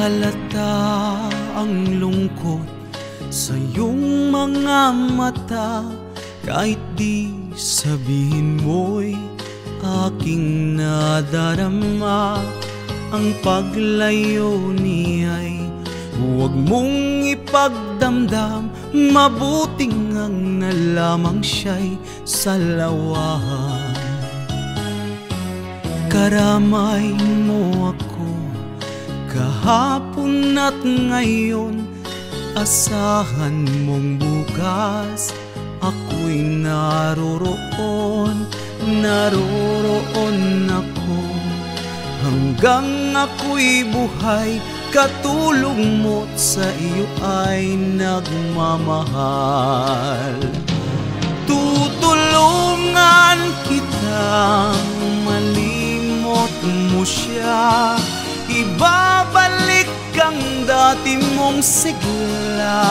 Halata ang lungkot sa iyong mga mata, kahit di sabihin mo'y aking nadarama. Ang paglayo niya'y huwag mong ipagdamdam, mabuting ang nalamang siya'y salawahan. Karamay mo ako kahapon at ngayon, asahan mong bukas ako'y naroroon ako. Hanggang ako'y buhay, katulong mo't sa iyo ay nagmamahal. Tutulungan kitang malimot mo siya, ibabalik ang dati mong sigla.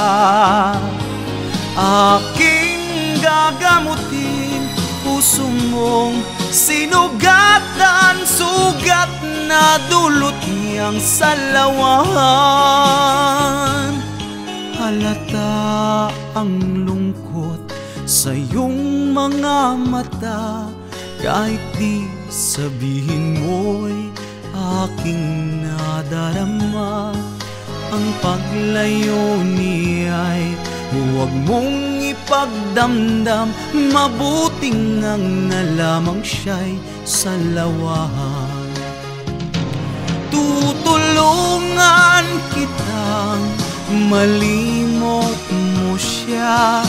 Aking gagamutin puso mong sinugatan, sugat na dulot niyang salawahan. Halata ang lungkot sa iyong mga mata, kahit di sabihin mo'y aking nadarama. Ang paglayo niya'y huwag mong ipagdamdam, mabuting ang nalamang siya'y salawahan. Tutulungan kitang malimot mo siya,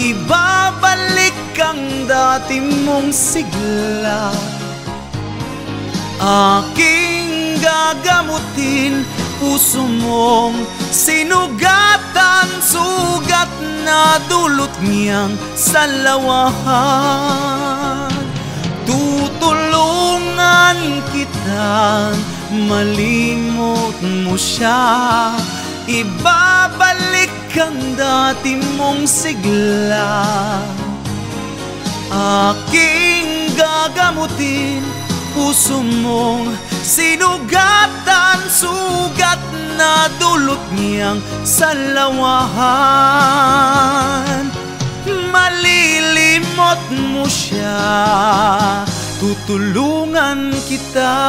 ibabalik ang dati mong sigla. Aking gagamutin puso mong sinugatan, sugat na dulot niyang salawahan. Tutulungan kitang malimot mo siya, ibabalik ang dati mong sigla. Aking gagamutin puso mong sinugatan, sugat na dulot niyang salawahan. Malilimot mo siya, tutulungan kita.